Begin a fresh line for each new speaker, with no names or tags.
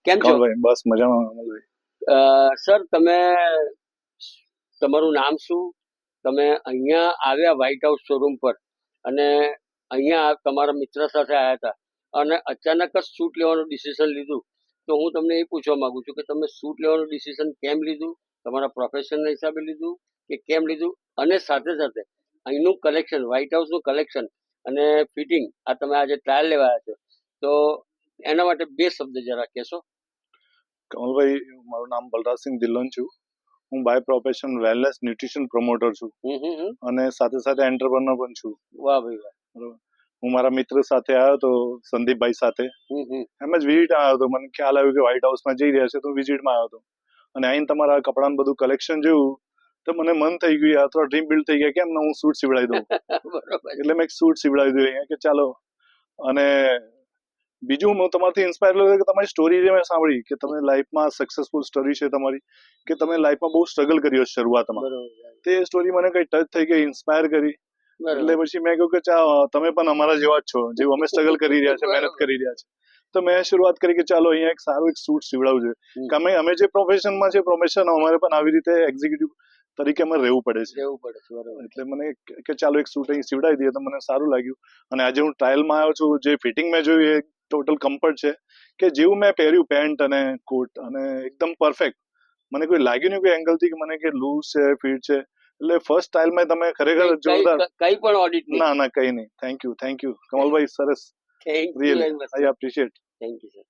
કેમ છો?
ભાઈ બસ મજામાં અમલભાઈ.
સર, તમારું નામ શું? તમે અહીંયા આવ્યા વ્હાઇટ હાઉસ શોરૂમ પર અને અહીંયા તમારા મિત્ર સાથે આવ્યા હતા અને અચાનક જ શૂટ લેવાનું ડિસિઝન લીધું. તો હું તમને એ પૂછવા માંગુ છું કે તમે શૂટ લેવાનું ડિસિઝન કેમ લીધું? તમારા પ્રોફેશનના હિસાબે લીધું કે કેમ લીધું? અને સાથે સાથે અહીંનું કલેક્શન, વ્હાઇટ હાઉસનું કલેક્શન અને ફિટિંગ, આ તમે આજે ટ્રાયલ લેવા આવ્યા છો, તો એના માટે બે શબ્દ જરા કહેશો?
કમલભાઈ, મારું નામ બલરાજસિંહ દિલ્લોન છું. હું by profession wellness nutrition promoter છું અને સાથે સાથે એન્ટરપ્રનર પણ છું.
વાહ ભાઈ વાહ.
બરોબર. હું મારા મિત્ર સાથે આવ્યો હતો, સંદીપભાઈ સાથે. એમ જ વિઝિટ આવ્યો હતો. મને ખ્યાલ આવ્યો કે વ્હાઇટ હાઉસમાં જઈ રહ્યા છે, તો વિઝિટમાં આવ્યો હતો અને આઈને તમારા કપડાનું બધું કલેક્શન જોયું તો મને મન થઈ ગયું, આ થોડા ડ્રીમ બિલ્ડ થઈ ગયા, કેમ હું સૂટ સીવડાવી દઉં. એટલે મેં એક સૂટ સીવડાવી દીધું અહીંયા કે ચાલો. અને બીજું હું તમારાથી ઇન્સ્પાયર થયો કે તમારી સ્ટોરી જે મેં સાંભળી કે તમે લાઈફમાં સક્સેસફુલ સ્ટોરી છે તમારી, કે તમે લાઈફમાં બહુ સ્ટ્રગલ કર્યો શરૂઆતમાં, તે સ્ટોરી મને કઈ ટચ થઈ ગઈ, ઇન્સ્પાયર કરી. એટલે પછી મેં કહ્યું કે તમે પણ અમારા જેવા જ છો, જેવું અમે સ્ટ્રગલ કરી રહ્યા છે, મહેનત કરી રહ્યા છે. તો મેં શરૂઆત કરી કે ચાલો અહીંયા એક સારું એક સૂટ સીવડાવવું જોઈએ કે અમે જે પ્રોફેશનમાં છે, પ્રોફેશન અમારે પણ આવી રીતે એક્ઝિક્યુટિવ તરીકે અમારે રહેવું પડે છે. એટલે મને કે ચાલો એક સૂટ અહીં સીવડાવી દઈએ તો મને સારું લાગ્યું. અને આજે હું ટ્રાયલમાં આવ્યો છું, જે ફિટિંગ મેં જોયું એ ટોટલ કમ્ફર્ટ છે કે જેવું મેં પહેર્યું પેન્ટ અને કોટ અને એકદમ પરફેક્ટ. મને કોઈ લાગ્યું નહીં કોઈ એંગલથી કે મને કે લૂઝ છે, ફિટ છે. એટલે ફર્સ્ટ સ્ટાઇલમાં તમે ખરેખર જોરદાર.
કઈ પણ ઓડિટ
ના કઈ નહીં. થેન્ક યુ કમલભાઈ, સરસ.
Thank you
really
very much.
I appreciate.
Thank you sir.